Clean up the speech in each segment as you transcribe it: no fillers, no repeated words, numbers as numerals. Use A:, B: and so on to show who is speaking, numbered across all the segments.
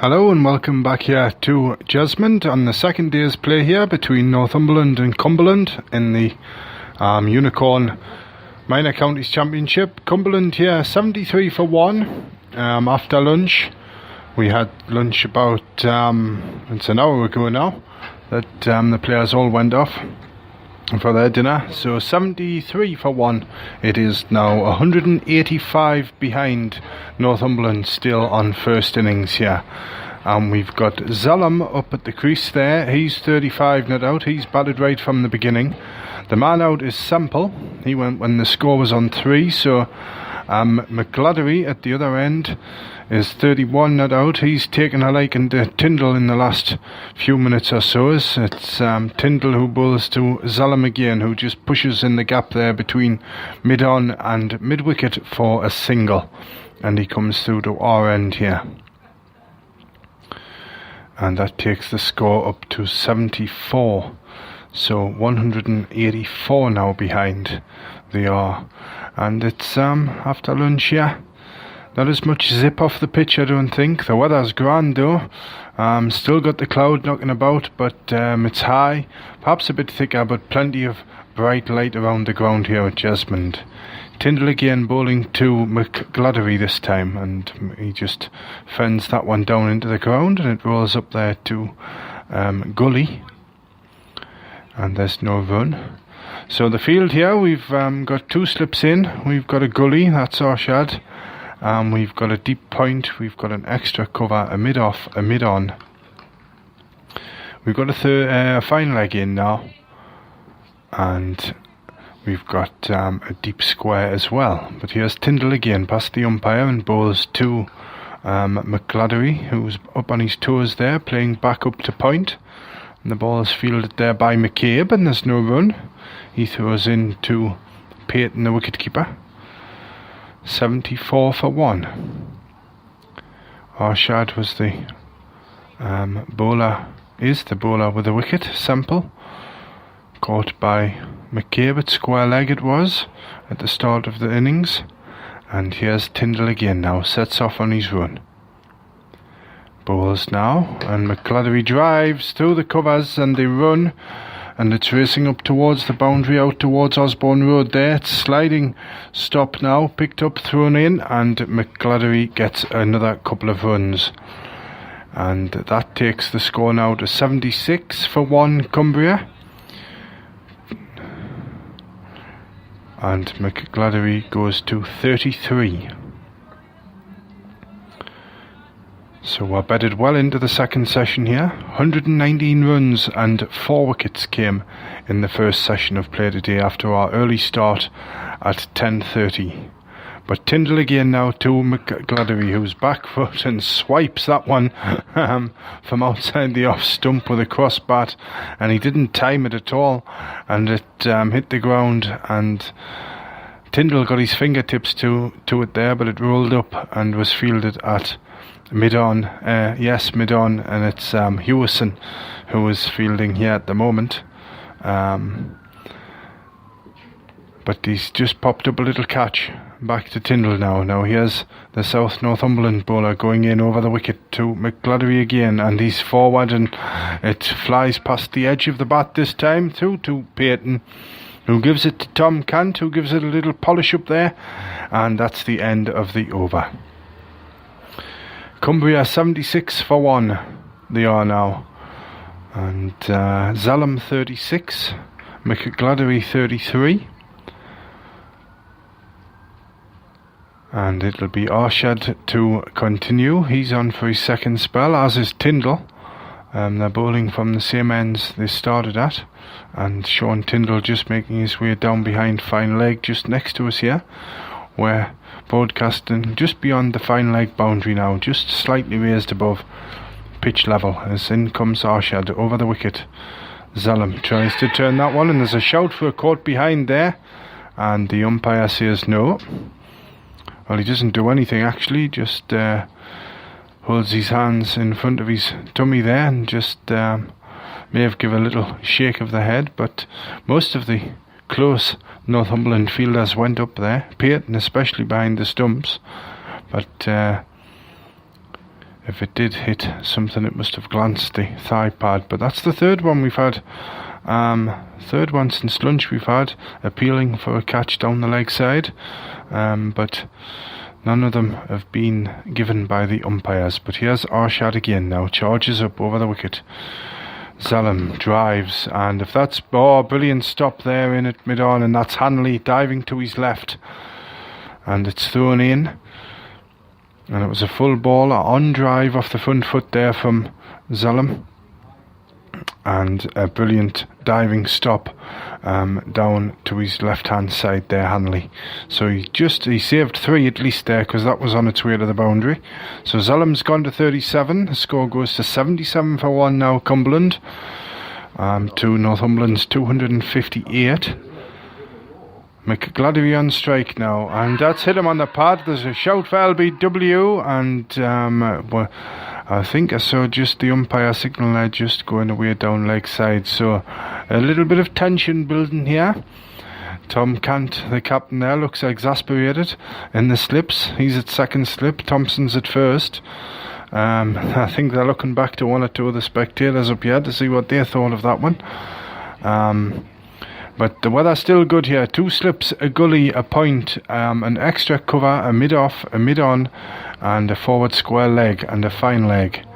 A: Hello and welcome back here to Jesmond on the second day's play here between Northumberland and Cumberland in the Unicorn Minor Counties Championship. Cumberland here 73 for 1 after lunch. We had lunch about it's an hour ago now that the players all went off for their dinner. So 73 for 1 it is now. 185 behind Northumberland still on first innings here. We've got Zalem up at the crease there. He's 35 not out. He's batted right from the beginning. The man out is Semple. He went when the score was on 3. So McGladdery at the other end is 31 not out. He's taken a liking to Tyndall in the last few minutes or so. It's Tyndall who bowls to Zalem again, who just pushes in the gap there between mid-on and mid-wicket for a single. And he comes through to our end here. And that takes the score up to 74. So 184 now behind they are. And it's after lunch here. Not as much zip off the pitch, I don't think. The weather's grand though. Still got the cloud knocking about, but it's high. Perhaps a bit thicker, but plenty of bright light around the ground here at Jesmond. Tyndall again bowling to McGladdery this time, and he just fends that one down into the ground, and it rolls up there to Gully. And there's no run. So the field here, we've got 2 slips in. We've got a Gully, that's Arshad. We've got a deep point, we've got an extra cover, a mid-off, a mid-on. We've got a fine leg in now, and we've got a deep square as well. But here's Tyndall again past the umpire and bowls to McGladdery, who's up on his toes there, playing back up to point. And the ball is fielded there by McCabe, and there's no run. He throws in to Peyton, the wicketkeeper. 74 for 1. Arshad was the bowler, is the bowler with the wicket. Semple caught by McCabe at square leg it was at the start of the innings. And here's Tyndall again now, sets off on his run. Bowls now, and McGladdery drives through the covers and they run. And it's racing up towards the boundary, out towards Osborne Road there. It's sliding stop now, picked up, thrown in, and McGladdery gets another couple of runs. And that takes the score now to 76 for 1 Cumbria. And McGladdery goes to 33. So we're bedded well into the second session here. 119 runs and 4 wickets came in the first session of play today after our early start at 10:30. But Tyndall again now to McGladdery, who's back foot and swipes that one from outside the off stump with a cross bat, and he didn't time it at all, and it hit the ground, and Tyndall got his fingertips to it there, but it rolled up and was fielded at mid-on, mid-on, and it's Hewison who is fielding here at the moment. But he's just popped up a little catch. Back to Tyndall now. Now here's the South Northumberland bowler going in over the wicket to McGladdery again, and he's forward, and it flies past the edge of the bat this time through to Peyton, who gives it to Tom Cant, who gives it a little polish up there, and that's the end of the over. Cumbria 76 for 1 they are now, and Zalem 36, McGladdery 33, and it'll be Arshad to continue. He's on for his second spell, as is Tyndall. They're bowling from the same ends they started at, and Sean Tyndall just making his way down behind fine leg just next to us here. We're broadcasting just beyond the fine leg boundary now, just slightly raised above pitch level, as in comes Arshad over the wicket. Zalem tries to turn that one, and there's a shout for a caught behind there, and the umpire says no. Well, he doesn't do anything actually, just holds his hands in front of his tummy there, and just may have given a little shake of the head, but most of the close Northumberland fielders went up there, Peyton especially behind the stumps, but If it did hit something, it must have glanced the thigh pad. But that's the third one we've had. Third one since lunch we've had, appealing for a catch down the leg side. But none of them have been given by the umpires. But here's Arshad again now, charges up over the wicket. Zalem drives, and if that's brilliant stop there in at mid-on, and that's Hanley diving to his left, and it's thrown in, and it was a full ball on drive off the front foot there from Zalem, and a brilliant diving stop down to his left hand side there, Hanley. So he saved 3 at least there, because that was on its way to the boundary. So Zalem's gone to 37. The score goes to 77 for 1 now, Cumberland, to Northumberland's 258. McGladdery on strike now, and that's hit him on the pad. There's a shout for LBW, and I think I saw just the umpire signal there, just going away down leg side. So a little bit of tension building here. Tom Cant, the captain there, looks exasperated in the slips. He's at second slip, Thompson's at first. I think they're looking back to 1 or 2 of the spectators up here to see what they thought of that one. But the weather's still good here. 2 slips, a gully, a point, an extra cover, a mid-off, a mid-on, and a forward square leg, and a fine leg.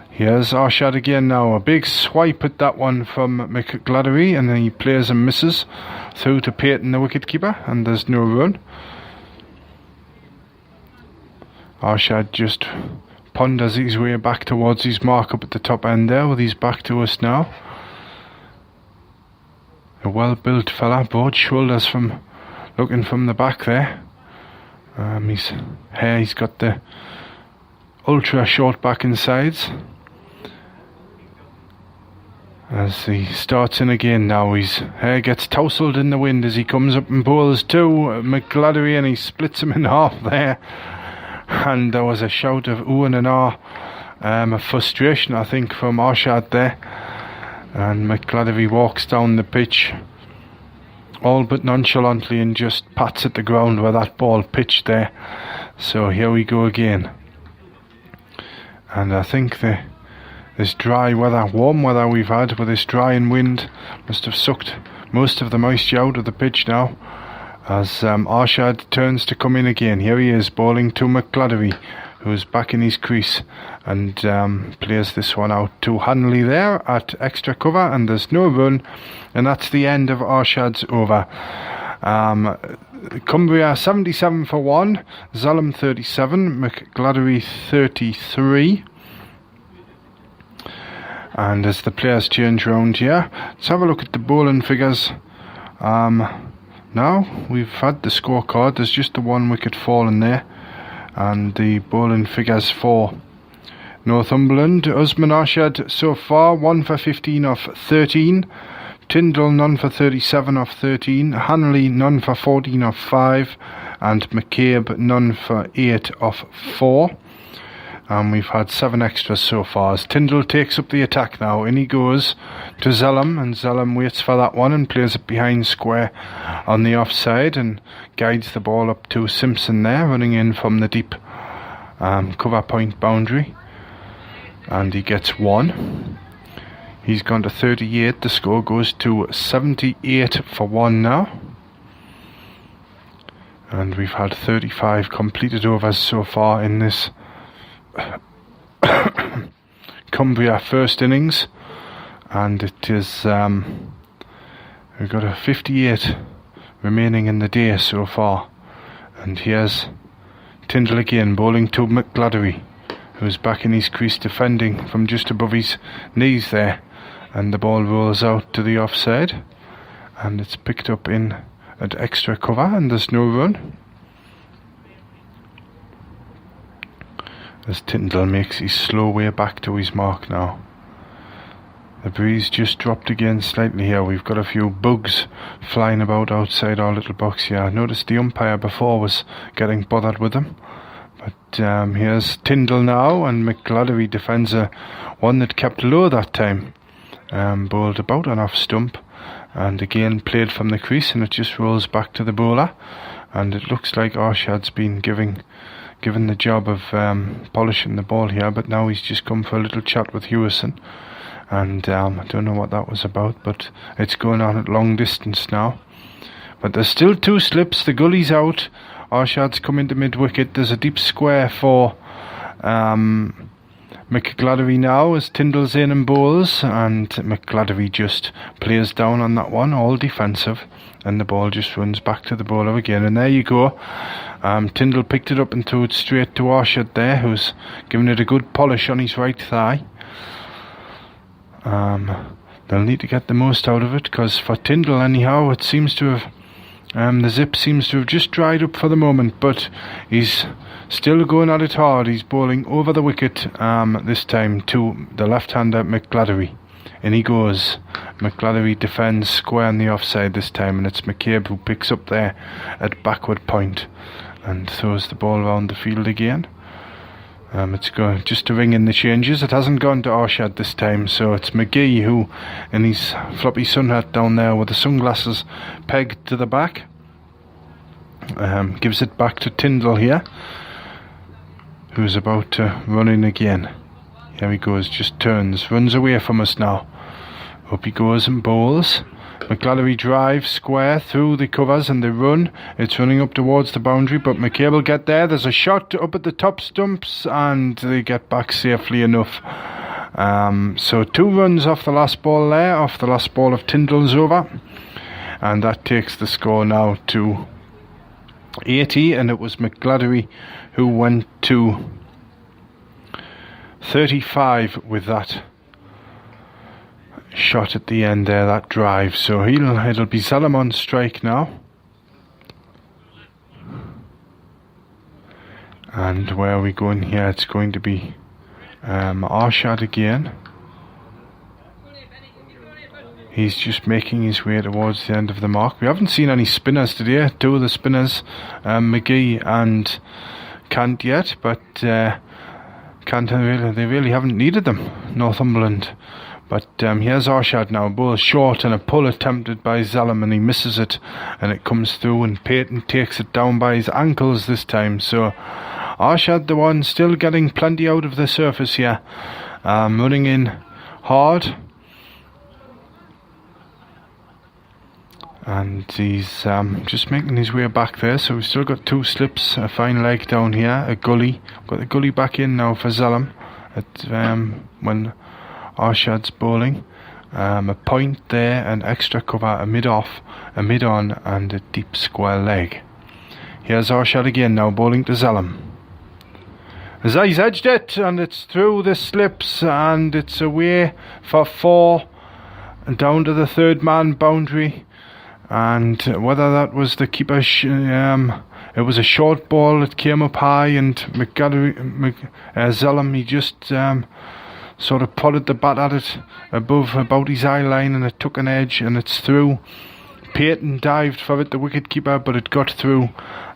A: Here's Arshad again now. A big swipe at that one from McGladdery, and then he plays and misses through to Peyton, the wicket-keeper, and there's no run. Arshad just ponders his way back towards his mark up at the top end there, with his back to us now. A well-built fella, broad shoulders from looking from the back there. His hair, he's got the ultra short back and sides. As he starts in again now, his hair gets tousled in the wind as he comes up and bowls to McGladdery, and he splits him in half there. And there was a shout of ooh and an ah, of frustration, I think, from Arshad there. And McGladdery walks down the pitch all but nonchalantly and just pats at the ground where that ball pitched there. So here we go again. And I think this dry weather, warm weather we've had with this dry and wind must have sucked most of the moisture out of the pitch now, as Arshad turns to come in again. Here he is, bowling to McGladdery, who's back in his crease, and plays this one out to Hanley there at extra cover, and there's no run, and that's the end of Arshad's over. Cumbria 77 for 1, Zalem 37, McGladdery 33. And as the players change round here, let's have a look at the bowling figures. Now we've had the scorecard, there's just the 1 wicket fallen there, and the bowling figures for Northumberland. Usman Arshad so far 1 for 15 off 13, Tyndall none for 37 off 13, Hanley none for 14 off 5, and McCabe none for 8 off 4. And we've had 7 extras so far. As Tyndall takes up the attack now, in he goes to Zalem, and Zalem waits for that one and plays it behind square on the offside and guides the ball up to Simpson there, running in from the deep cover point boundary, and he gets 1. He's gone to 38. The score goes to 78 for 1 now, and we've had 35 completed overs so far in this Cumbria first innings, and it is we've got a 58 remaining in the day so far. And here's Tyndall again, bowling to McGladdery, who's back in his crease defending from just above his knees there, and the ball rolls out to the offside, and it's picked up in at extra cover, and there's no run. As Tyndall makes his slow way back to his mark now. The breeze just dropped again slightly here. We've got a few bugs flying about outside our little box here. I noticed the umpire before was getting bothered with them. But here's Tyndall now, and McGladdery defends a one that kept low that time. Bowled about an off stump, and again played from the crease, and it just rolls back to the bowler. And it looks like Arshad's been giving given the job of polishing the ball here, but now he's just come for a little chat with Hewison, and I don't know what that was about, but it's going on at long distance now. But there's still 2 slips, the gully's out, Arshad's come into mid-wicket, there's a deep square for McGladdery now as Tyndall's in and bowls, and McGladdery just plays down on that one, all defensive, and the ball just runs back to the bowler again, and there you go. Tyndall picked it up and threw it straight to Arshad there, who's giving it a good polish on his right thigh. They'll need to get the most out of it, because for Tyndall anyhow, it seems to have the zip seems to have just dried up for the moment, but he's still going at it hard. He's bowling over the wicket this time to the left-hander McGladdery. In he goes. McGladdery defends square on the offside this time, and it's McCabe who picks up there at backward point and throws the ball around the field again. It's going just to ring in the changes. It hasn't gone to Arshad this time, so it's McGee who, in his floppy sun hat down there with the sunglasses pegged to the back, gives it back to Tyndall here, who's about to run in again. Here he goes, just turns, runs away from us now. Up he goes and bowls. McGladdery drives square through the covers and they run. It's running up towards the boundary, but McCabe will get there. There's a shot up at the top stumps and they get back safely enough. So 2 runs off the last ball there, off the last ball of Tyndall's over. And that takes the score now to 80, and it was McGladdery who went to 35 with that shot at the end there, that drive. So it'll be Zalem on strike now. And where are we going here? It's going to be Arshad again. He's just making his way towards the end of the mark. We haven't seen any spinners today. 2 of the spinners, McGee and Kant yet, but Kant, they really haven't needed them, Northumberland. But here's Arshad now, bowls short and a pull attempted by Zalem, and he misses it, and it comes through, and Peyton takes it down by his ankles this time. So Arshad, the one still getting plenty out of the surface here, running in hard, and he's just making his way back there. So we've still got 2 slips, a fine leg down here, a gully. Got the gully back in now for Zalem when Arshad's bowling. A point there, an extra cover, a mid-off, a mid-on, and a deep square leg. Here's Arshad again now, bowling to Zalem. He's edged it, and it's through the slips, and it's away for 4, and down to the 3rd man boundary. And whether that was the keeper, it was a short ball that came up high, and Zalem, he just sort of prodded the bat at it about his eye line, and it took an edge, and it's through. Peyton dived for it, the wicket keeper, but it got through.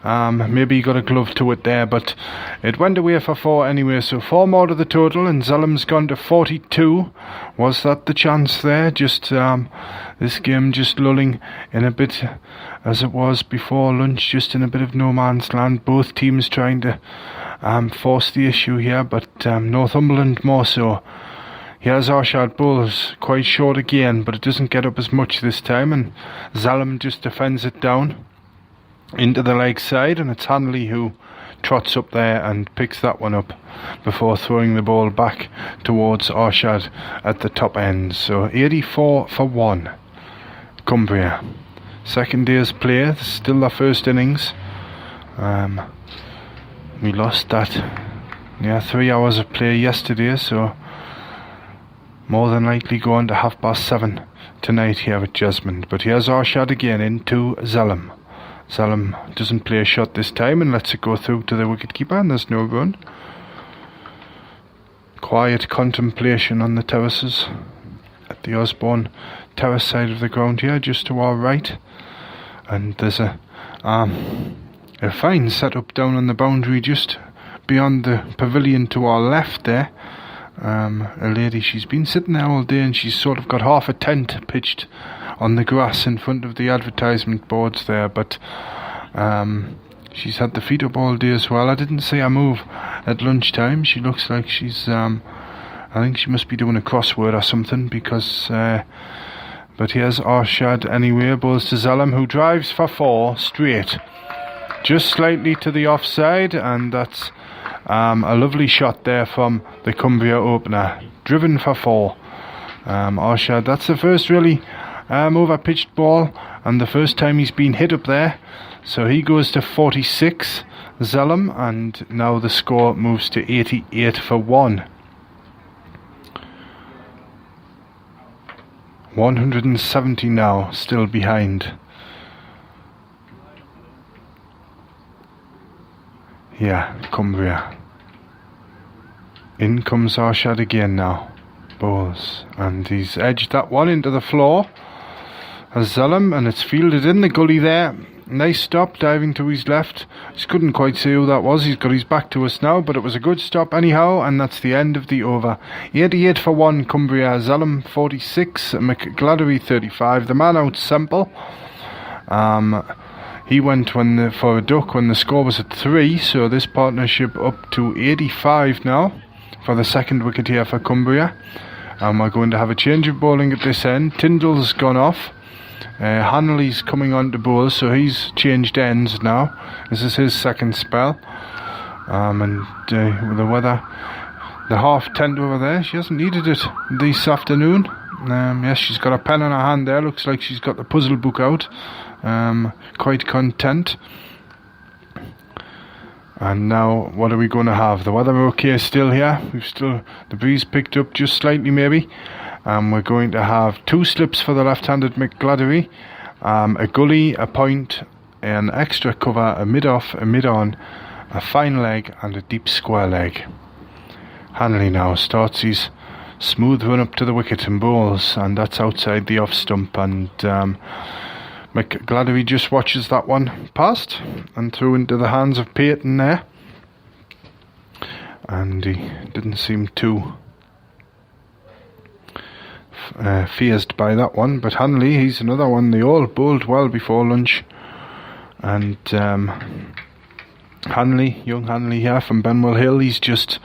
A: Maybe he got a glove to it there, but it went away for 4 anyway. So 4 more to the total, and Zalem's gone to 42. Was that the chance there? Just this game just lulling in a bit as it was before lunch, just in a bit of no man's land. Both teams trying to force the issue here, but Northumberland more so. Here's Arshad bowls quite short again, but it doesn't get up as much this time, and Zalem just defends it down into the leg side, and it's Hanley who trots up there and picks that one up before throwing the ball back towards Arshad at the top end. So 84 for 1, Cumbria. Second day's play, still their first innings. We lost that 3 hours of play yesterday, so more than likely go on to 7:30 tonight here at Jesmond. But here's Arshad again into Zalem. Zalem doesn't play a shot this time and lets it go through to the wicketkeeper, and there's no run. Quiet contemplation on the terraces at the Osborne terrace side of the ground here, just to our right. And there's a fine setup down on the boundary just beyond the pavilion to our left there. A lady, she's been sitting there all day, and she's sort of got half a tent pitched on the grass in front of the advertisement boards there, but She's had the feet up all day as well. I didn't see her move at lunchtime. She looks like she's, I think she must be doing a crossword or something, because, but here's Arshad anyway, balls to Zalem, who drives for 4 straight. Just slightly to the offside, and that's a lovely shot there from the Cumbria opener. Driven for 4. Arshad, that's the first really over-pitched ball, and the first time he's been hit up there. So he goes to 46, Zalem, and now the score moves to 88 for 1. 170 now, still behind. Yeah, Cumbria. In comes Arshad again now. Balls, and he's edged that one into the floor as Zalem, and it's fielded in the gully there. Nice stop, diving to his left. Just couldn't quite see who that was. He's got his back to us now, but it was a good stop anyhow, and that's the end of the over. 88 for 1, Cumbria. Zalem 46, McGladdery 35. The man out, Semple. He went for a duck when the score was at 3, so this partnership up to 85 now for the second wicket here for Cumbria. And we're going to have a change of bowling at this end. Tyndall's gone off. Hanley's coming on to bowl, so he's changed ends now. This is his second spell. And with the weather, the half tent over there, she hasn't needed it this afternoon. Yes, she's got a pen in her hand there. Looks like she's got the puzzle book out. Quite content. And now, what are we going to have? The weather okay still here. The breeze picked up just slightly maybe. We're going to have 2 slips for the left-handed McGladdery, a gully, a point, an extra cover, a mid-off, a mid-on, a fine leg, and a deep square leg. Hanley now starts his smooth run up to the wicket and bowls, and that's outside the off stump, and McGladdery just watches that one past and threw into the hands of Peyton there, and he didn't seem too fazed by that one. But Hanley, he's another one. They all bowled well before lunch, and Hanley, young Hanley here from Benwell Hill, he's just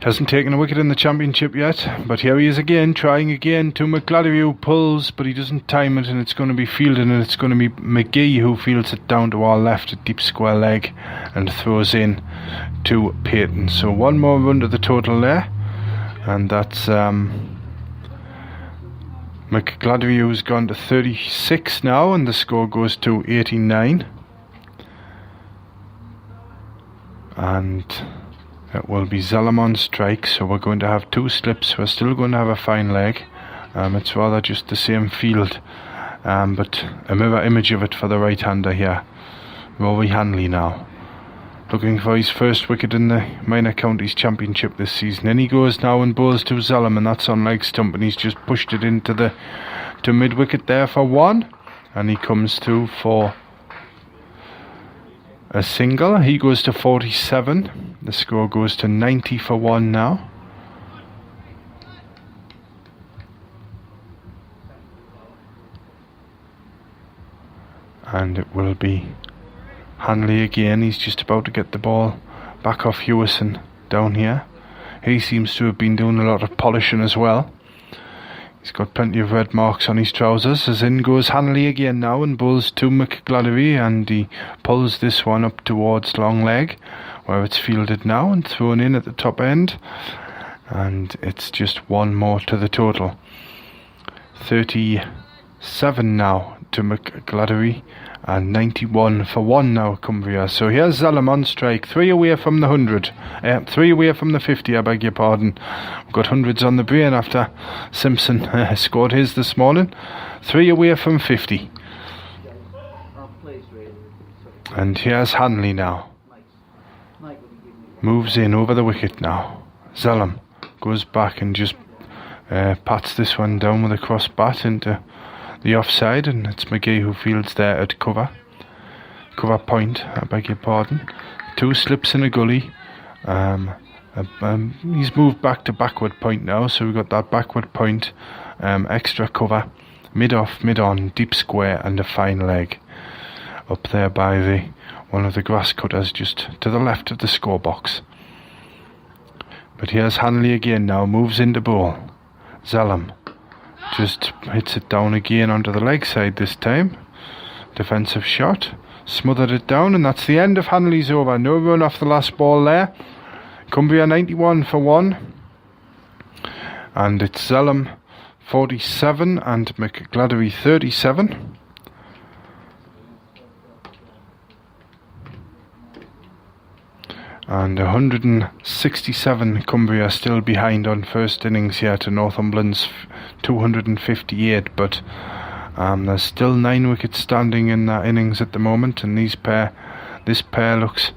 A: hasn't taken a wicket in the championship yet, but here he is again, trying again to McGladdery, who pulls, but he doesn't time it, and it's going to be fielded, and it's going to be McGee who fields it down to our left, a deep square leg, and throws in to Peyton. So one more run to the total there, and that's McGladdery, who's gone to 36 now, and the score goes to 89. And it will be Zalem on strike, so we're going to have 2 slips. We're still going to have a fine leg. It's rather just the same field, but a mirror image of it for the right-hander here. Rory Hanley now, looking for his first wicket in the Minor Counties Championship this season. And he goes now and bowls to Zalem, and that's on leg stump, and he's just pushed it into to mid-wicket there for 1. And he comes through for a single. He goes to 47. The score goes to 90 for 1 now. And it will be Hanley again. He's just about to get the ball back off Hewison down here. He seems to have been doing a lot of polishing as well. He's got plenty of red marks on his trousers. As in goes Hanley again now and bowls to McGladdery, and he pulls this one up towards long leg, where it's fielded now and thrown in at the top end. And it's just one more to the total. 37 now to McGladdery, and 91 for 1 now, Cumbria. So here's Zalem on strike, 3 away from the 100, 3 away from the 50, I beg your pardon. We've got hundreds on the brain after Simpson scored his this morning. 3 away from 50. And here's Hanley now. Moves in over the wicket now. Zalem goes back and just pats this one down with a cross bat into the offside, and it's McGee who fields there at cover point, I beg your pardon. 2 slips in a gully. He's moved back to backward point now, so we've got that backward point, extra cover, mid off, mid on, deep square, and a fine leg. up there by one of the grass cutters just to the left of the score box. But here's Hanley again now, moves into ball. Zalem just hits it down again onto the leg side this time. Defensive shot, smothered it down, and that's the end of Hanley's over. No run off the last ball there. Cumbria 91 for 1. And it's Zalem 47 and McGladdery 37. And 167 Cumbria still behind on first innings here to Northumberland's 258, but there's still 9 wickets standing in that innings at the moment, and this pair looks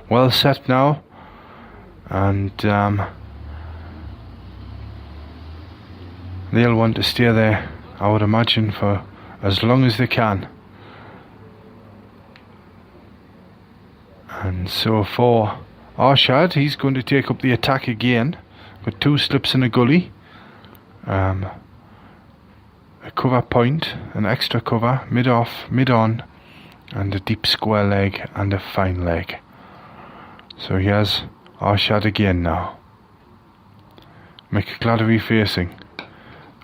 A: well set now, and they'll want to stay there, I would imagine, for as long as they can. And so for Arshad, he's going to take up the attack again with 2 slips and a gully, a cover point, an extra cover, mid off, mid on, and a deep square leg and a fine leg. So here's Arshad again now. McGladdery facing,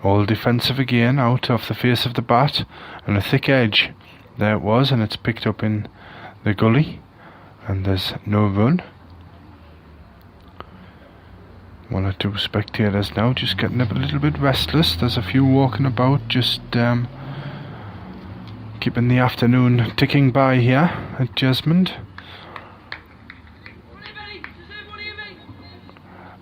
A: all defensive again, out of the face of the bat, and a thick edge. There it was, and it's picked up in the gully, and there's no run. 1 or 2 spectators now just getting a little bit restless. There's a few walking about, just keeping the afternoon ticking by here at Jesmond.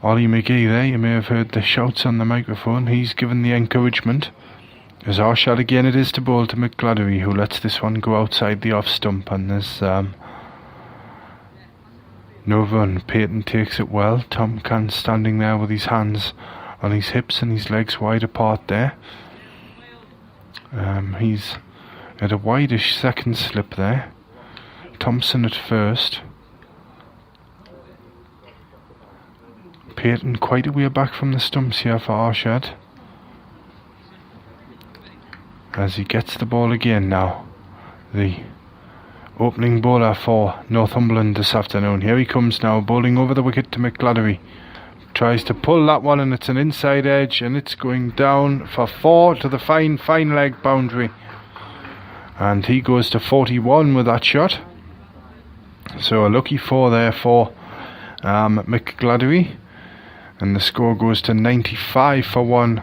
A: Ollie McGee there, you may have heard the shouts on the microphone. He's given the encouragement. As Arshad again it is to bowl to McGladdery, who lets this one go outside the off stump, and there's no run. Peyton takes it well. Tom Can standing there with his hands on his hips and his legs wide apart there. He's at a wideish second slip there. Thompson at first. Peyton quite a way back from the stumps here for Arshad, as he gets the ball again now. The opening bowler for Northumberland this afternoon. Here he comes now, bowling over the wicket to McGladdery. Tries to pull that one, and it's an inside edge, and it's going down for 4 to the fine leg boundary. And he goes to 41 with that shot. So a lucky 4 there for McGladdery. And the score goes to 95 for 1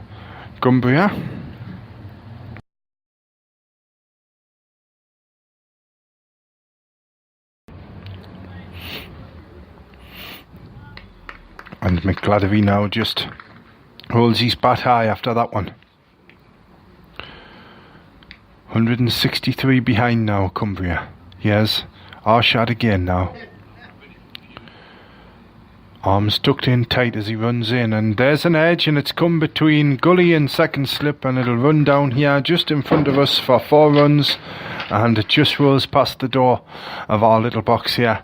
A: Cumbria. And McGladdery now just holds his bat high after that one. 163 behind now, Cumbria. Here's Arshad again now. Arms tucked in tight as he runs in, and there's an edge, and it's come between gully and second slip, and it'll run down here just in front of us for 4 runs, and it just rolls past the door of our little box here,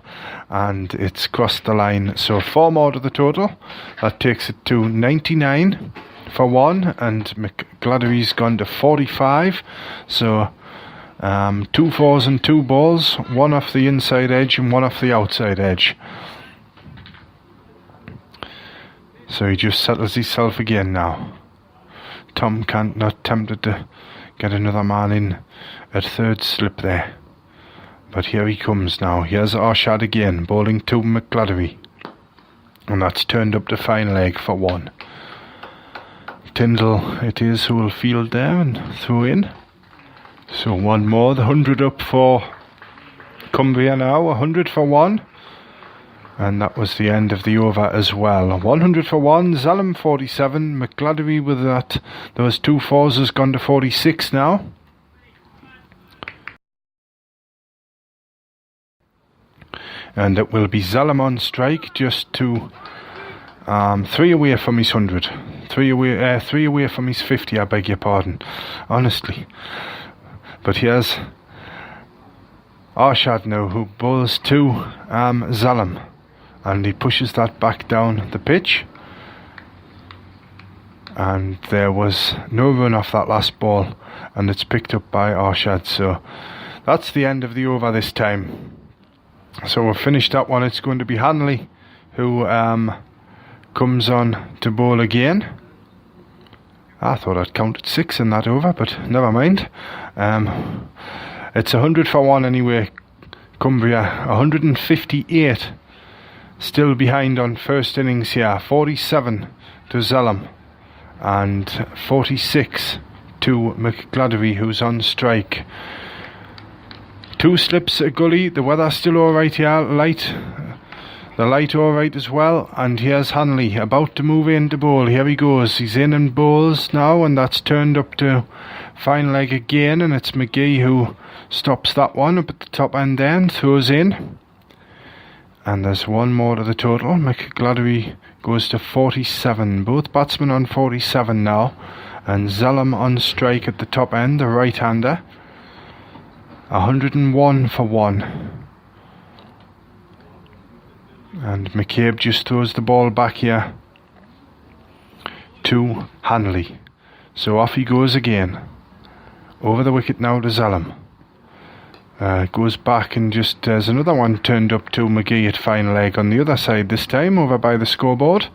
A: and it's crossed the line. So 4 more to the total. That takes it to 99 for 1, and McGladdery's gone to 45. So 2 fours and 2 balls, 1 off the inside edge and 1 off the outside edge. So he just settles himself again now. Tom Cant not tempted to get another man in at third slip there. But here he comes now. Here's Arshad again, bowling to McGladdery. And that's turned up to fine leg for 1. Tyndall it is who will field there and throw in. So 1 more, the 100 up for Cumbria now, 100 for 1. And that was the end of the over as well. 100 for 1, Zalem 47, McGladdery with that, those 2 fours has gone to 46 now. And it will be Zalem on strike, just to 3 away from his 100. 3 away from his 50, I beg your pardon. Honestly. But here's Arshad now, who bowls to Zalem. And he pushes that back down the pitch. And there was no run off that last ball. And it's picked up by Arshad. So that's the end of the over this time. So we've finished that one. It's going to be Hanley who comes on to bowl again. I thought I'd counted 6 in that over, but never mind. It's 100 for 1 anyway. Cumbria 158 still behind on first innings here. 47 to Zalem and 46 to McGladdery, who's on strike. 2 slips a gully. The weather's still alright here. The light alright as well. And here's Hanley about to move in to bowl. Here he goes. He's in and bowls now, and that's turned up to fine leg again, and it's McGee who stops that one up at the top end there and throws in. And there's one more to the total. McGladdery goes to 47. Both batsmen on 47 now. And Zalem on strike at the top end, the right-hander. 101 for 1. And McCabe just throws the ball back here to Hanley. So off he goes again. Over the wicket now to Zalem. Goes back and just there's another one turned up to McGee at fine leg on the other side this time, over by the scoreboard.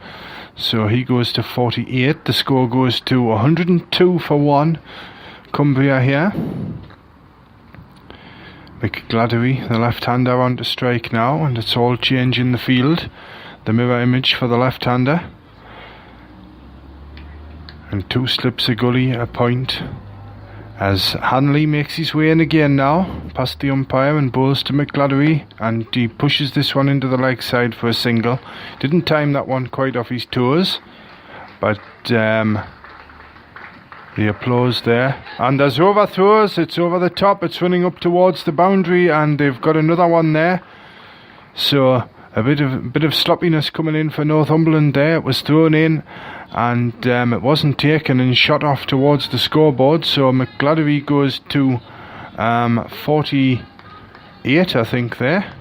A: So he goes to 48. The score goes to 102 for 1. Cumbria here. McGladdery, the left-hander, on to strike now, and it's all change in the field. The mirror image for the left-hander. And 2 slips a gully, a point. As Hanley makes his way in again now, past the umpire, and bowls to McGladdery, and he pushes this one into the leg side for a single. Didn't time that one quite off his toes, but the applause there. And there's overthrows. It's over the top. It's running up towards the boundary, and they've got another one there. So a bit of sloppiness coming in for Northumberland there. It was thrown in, and it wasn't taken and shot off towards the scoreboard. So McGladdery goes to 48, I think, there.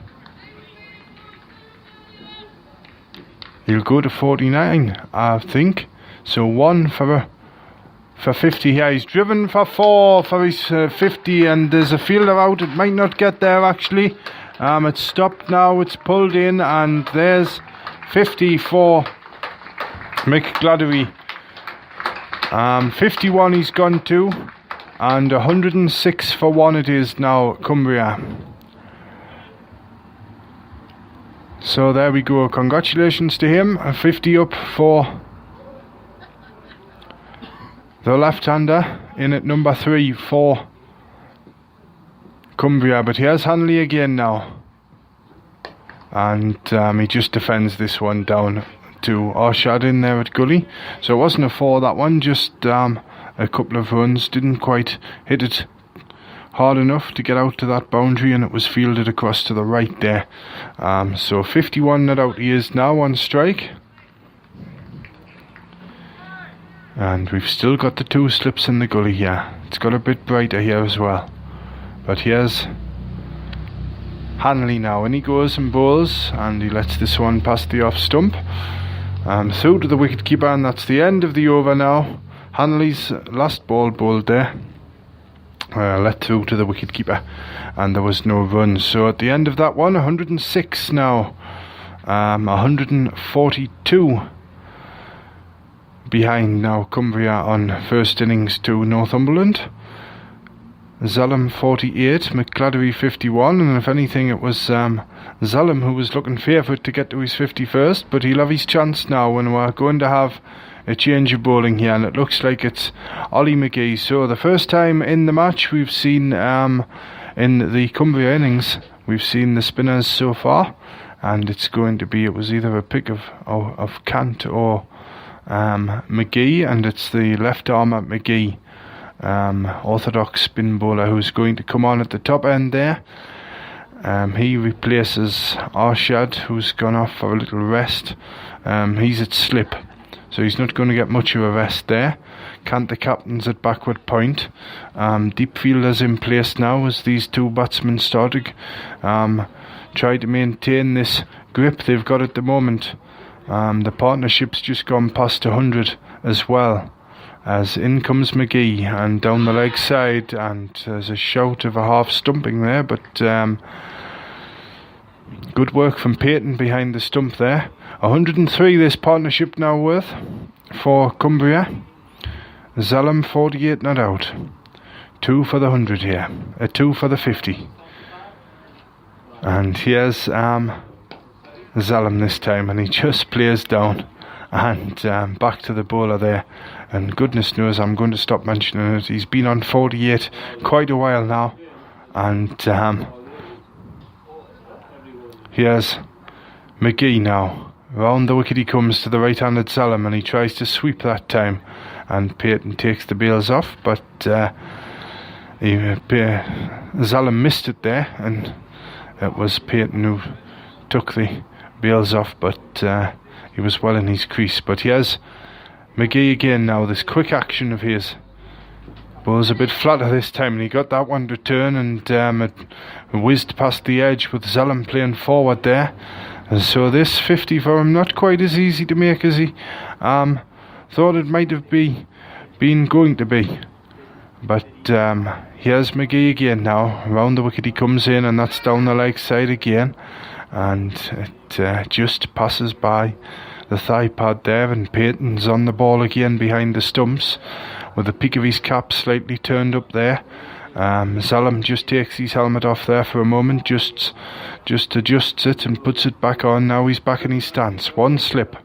A: He'll go to 49, I think. So 1 for 50 here. He's driven for 4 for his 50, and there's a fielder out. It might not get there actually. It's stopped now. It's pulled in, and there's 50 for McGladdery. 51 he's gone to, and 106 for 1 it is now, Cumbria. So there we go. Congratulations to him. 50 up for the left-hander in at number 3 for Cumbria. But here's Hanley again now, and he just defends this one down to Arshad in there at gully. So it wasn't a 4, that one, just a couple of runs. Didn't quite hit it hard enough to get out to that boundary, and it was fielded across to the right there. So 51 not out he is now on strike. And we've still got the 2 slips in the gully here. It's got a bit brighter here as well. But here's Hanley now, and he goes and bowls, and he lets this one pass the off stump. Through to the wicket keeper, and that's the end of the over now. Hanley's last ball bowled there. Let through to the wicket keeper, and there was no run. So at the end of that one, 106 now. 142 behind now, Cumbria on first innings to Northumberland. Zalem 48, McGladdery 51, and if anything it was Zalem who was looking favourite to get to his 51st, but he'll have his chance now, and we're going to have a change of bowling here, and it looks like it's Ollie McGee. So the first time in the match we've seen in the Cumbria innings, we've seen the spinners so far, and it's going to be, it was either a pick of Kant or McGee, and it's the left armer McGee, orthodox spin bowler, who's going to come on at the top end there. He replaces Arshad, who's gone off for a little rest. He's at slip, so he's not going to get much of a rest there. Kant, the captain's at backward point. Deep fielders in place now as these 2 batsmen started try to maintain this grip they've got at the moment. The partnership's just gone past 100 as well. as in comes McGee and down the leg side, and there's a shout of a half stumping there, but good work from Peyton behind the stump there. 103 this partnership now worth for Cumbria. Zalem 48 not out. 2 for the 100 here, 2 for the 50. And here's Zalem this time, and he just plays down and back to the bowler there. And goodness knows, I'm going to stop mentioning it, he's been on 48 quite a while now. And here's McGee now. Round the wicket he comes to the right-handed Zalem, and he tries to sweep that time. And Peyton takes the bails off, but Zalem missed it there, and it was Peyton who took the bails off, but he was well in his crease. But here's McGee again now, this quick action of his. Bowls a bit flatter this time, and he got that one to turn, and it whizzed past the edge with Zalem playing forward there. And so this 50 for him, not quite as easy to make as he thought it might have been going to be. But here's McGee again now. Round the wicket he comes in, and that's down the leg side again. And it just passes by the thigh pad there, and Peyton's on the ball again behind the stumps with the peak of his cap slightly turned up there. Zalem just takes his helmet off there for a moment, just adjusts it and puts it back on. Now he's back in his stance. One slip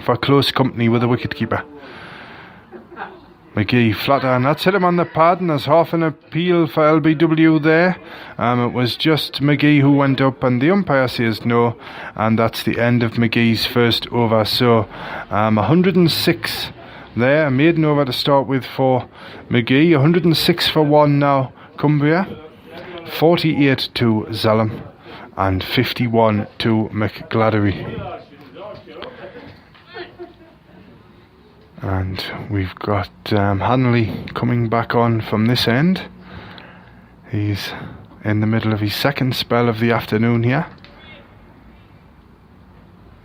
A: for close company with the wicketkeeper. McGee flatter, and that's hit him on the pad, and there's half an appeal for LBW there. It was just McGee who went up, and the umpire says no, and that's the end of McGee's first over. So 106 there, a maiden over to start with for McGee. 106 for 1 now, Cumbria. 48 to Zalem, and 51 to McGladdery. And we've got Hanley coming back on from this end. He's in the middle of his second spell of the afternoon here.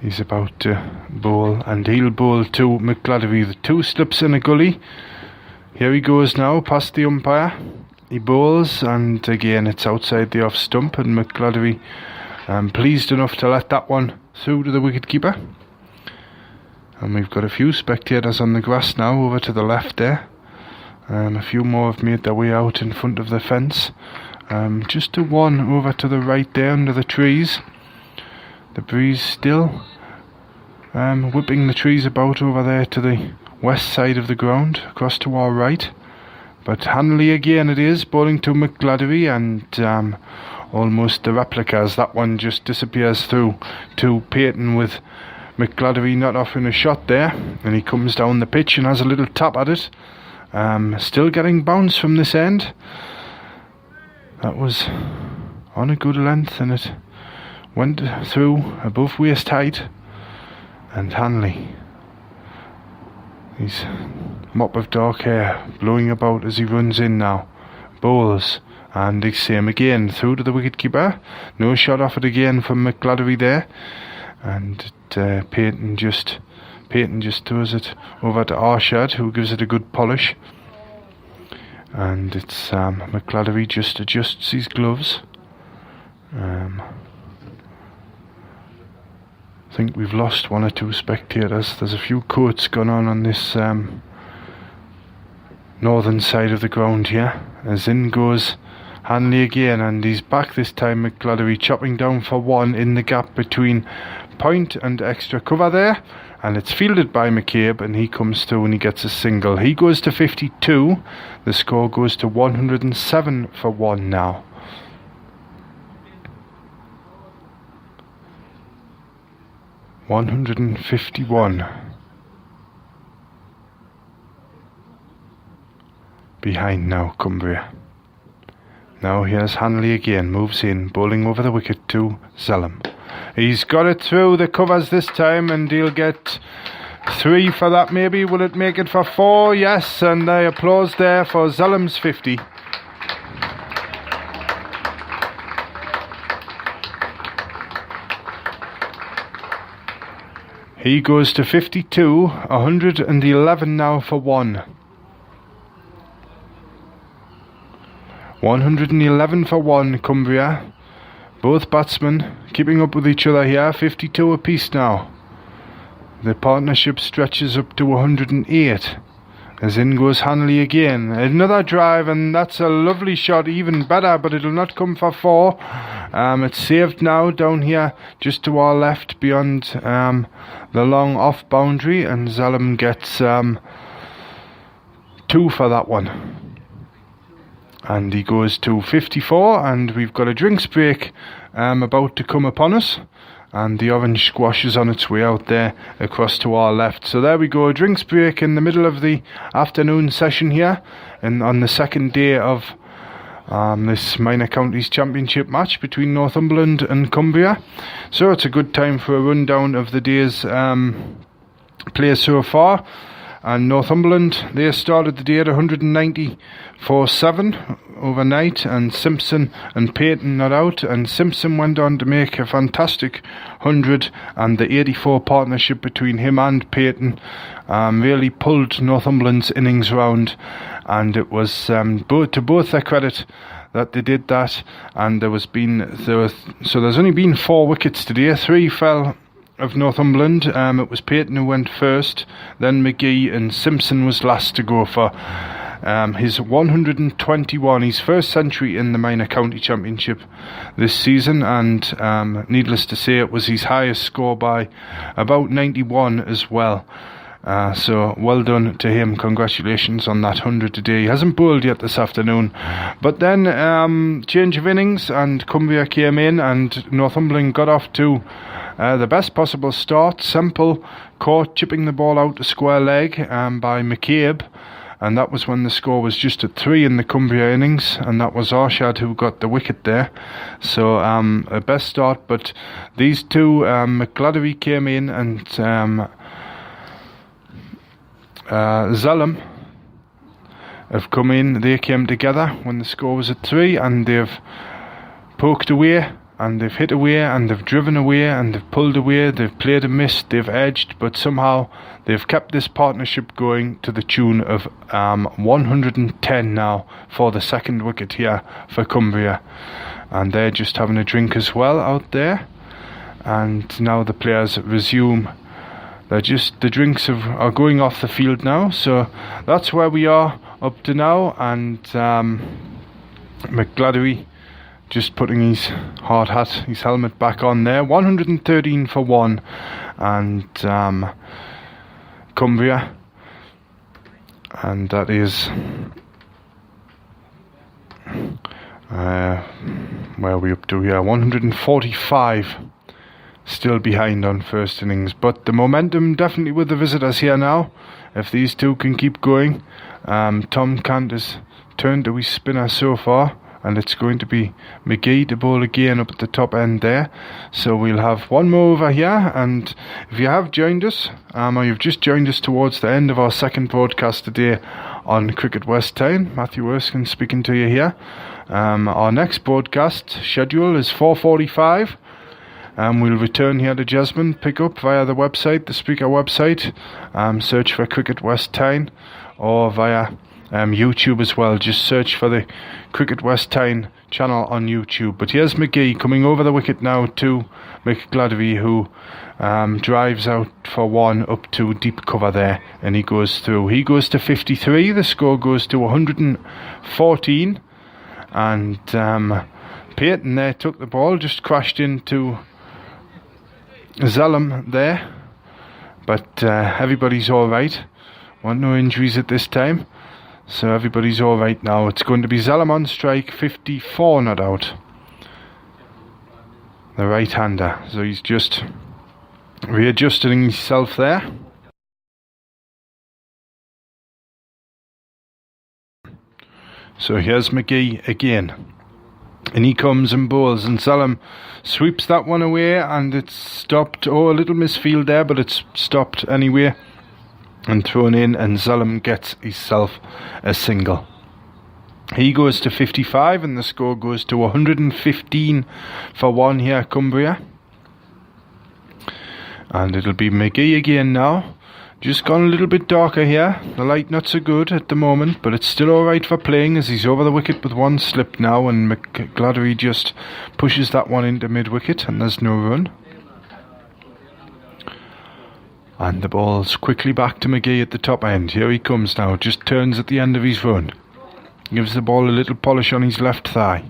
A: He's about to bowl, and he'll bowl to McGladdery. The 2 slips in a gully. Here he goes now, past the umpire. He bowls, and again it's outside the off stump, and McGladdery pleased enough to let that one through to the wicketkeeper. And we've got a few spectators on the grass now over to the left there. A few more have made their way out in front of the fence. Just a one over to the right there under the trees. The breeze still whipping the trees about over there to the west side of the ground, across to our right. But Hanley again it is, bowling to McGladdery, and almost the replicas. That one just disappears through to Peyton with McGladdery not offering a shot there, and he comes down the pitch and has a little tap at it. Still getting bounce from this end. That was on a good length, and it went through above waist height. And Hanley, his mop of dark hair blowing about as he runs in now, bowls, and the same again through to the wicketkeeper. No shot off it again from McGladdery there, and Peyton just throws it over to Arshad, who gives it a good polish. And it's McGladdery just adjusts his gloves. I think we've lost 1 or 2 spectators. There's a few coats gone on this northern side of the ground here. As in goes Hanley again, and he's back this time. McGladdery chopping down for 1 in the gap between point and extra cover there, and it's fielded by McCabe, and he comes through and he gets a single. He goes to 52. The score goes to 107 for 1 now. $151 behind now, Cumbria. Now here's Hanley again, moves in, bowling over the wicket to Zalem. He's got it through the covers this time, and he'll get 3 for that maybe. Will it make it for 4? Yes, and the applause there for Zalem's 50. He goes to 52, 111 now for 1. 111 for 1, Cumbria. Both batsmen keeping up with each other here, 52 apiece now. The partnership stretches up to 108. As in goes Hanley again. Another drive, and that's a lovely shot, even better, but it'll not come for 4. It's saved now down here, just to our left, beyond the long off boundary, and Zalem gets 2 for that one. And he goes to 54, and we've got a drinks break about to come upon us. And the orange squash is on its way out there across to our left. So there we go, a drinks break in the middle of the afternoon session here, and on the second day of this Minor Counties Championship match between Northumberland and Cumbria. So it's a good time for a rundown of the day's play so far. And Northumberland, they started the day at 194.7 overnight, and Simpson and Payton not out, and Simpson went on to make a fantastic 100, and the 84 partnership between him and Payton really pulled Northumberland's innings round, and it was to both their credit that they did that. And there's only been 4 wickets today. 3 fell of Northumberland. It was Payton who went first, then McGee, and Simpson was last to go for his 121, his first century in the Minor County Championship this season, and needless to say it was his highest score by about 91 as well. So well done to him, congratulations on that 100 today. He hasn't bowled yet this afternoon, but then change of innings, and Cumbria came in, and Northumberland got off to the best possible start. Semple caught chipping the ball out to square leg by McCabe, and that was when the score was just at 3 in the Cumbria innings, and that was Arshad who got the wicket there. So a best start, but these two, McGladdery came in, and Zalem have come in. They came together when the score was at 3, and they've poked away, and they've hit away, and they've driven away, and they've pulled away, they've played and missed, they've edged, but somehow they've kept this partnership going to the tune of 110 now for the second wicket here for Cumbria. And they're just having a drink as well out there, and now the players resume. The drinks are going off the field now, so that's where we are up to now. And McGladdery just putting his hard hat, his helmet back on there. 113 for 1, and Cumbria, and that is where are we up to here? 145. Still behind on first innings, but the momentum definitely with the visitors here now. If these two can keep going, Tom Cant has turned to his spinner so far, and it's going to be McGee to bowl again up at the top end there. So we'll have one more over here, and if you have joined us, or you've just joined us towards the end of our second broadcast today on Cricket West Town, Matthew Erskine speaking to you here. Our next broadcast schedule is 4:45. We'll return here to Jasmine, pick up via the website, the Speaker website, search for Cricket West Town, or via YouTube as well. Just search for the Cricket West Town channel on YouTube. But here's McGee coming over the wicket now to McGladdery, who drives out for 1 up to deep cover there, and he goes through. He goes to 53, the score goes to 114, and Payton there took the ball, just crashed into Zalem there, but everybody's alright. Want no injuries at this time, so everybody's alright now. It's going to be Zalem on strike, 54 not out, the right hander, so he's just readjusting himself there. So here's McGee again, and he comes and bowls, and Zalem sweeps that one away, and it's stopped. Oh, a little misfield there, but it's stopped anyway and thrown in, and Zalem gets himself a single. He goes to 55, and the score goes to 115 for 1 here, Cumbria. And it'll be McGee again now. Just gone a little bit darker here. The light not so good at the moment, but it's still alright for playing as he's over the wicket with one slip now, and McGladdery just pushes that one into mid-wicket and there's no run. And the ball's quickly back to McGee at the top end. Here he comes now, just turns at the end of his run. Gives the ball a little polish on his left thigh.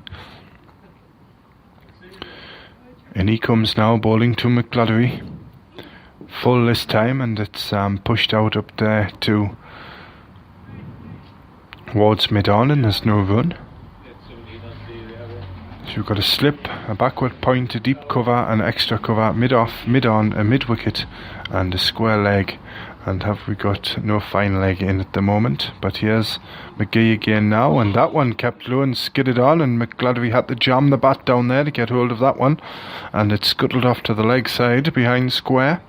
A: And he comes now, bowling to McGladdery. Full this time, and it's pushed out up there towards mid-on, and there's no run. So we've got a slip, a backward point, a deep cover, an extra cover, mid-off, mid-on, a mid-wicket, and a square leg. And have we got no fine leg in at the moment? But here's McGee again now, and that one kept low and skidded on, and McGladdery had to jam the bat down there to get hold of that one, and it scuttled off to the leg side behind square.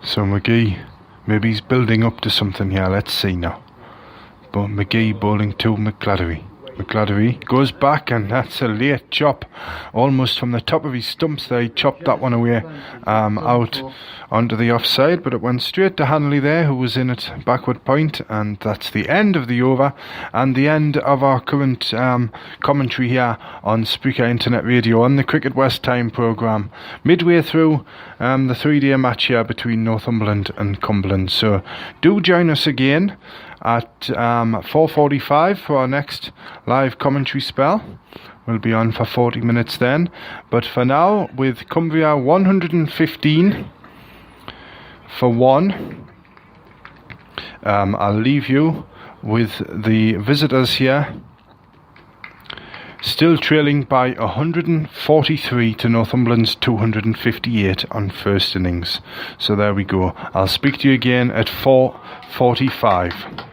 A: So McGee, maybe he's building up to something here, let's see now. But McGee bowling to McGladdery. McGladdery goes back, and that's a late chop, almost from the top of his stumps there. He chopped that one away out onto the offside, but it went straight to Hanley there, who was in at backward point, and that's the end of the over and the end of our current commentary here on Spreaker Internet Radio on the Cricket West Time programme, midway through the 3-day match here between Northumberland and Cumberland. So do join us again at 4:45 for our next live commentary spell. We'll be on for 40 minutes then, but for now, with Cumbria 115 for 1, I'll leave you with the visitors here still trailing by 143 to Northumberland's 258 on first innings. So there we go. I'll speak to you again at 4:45.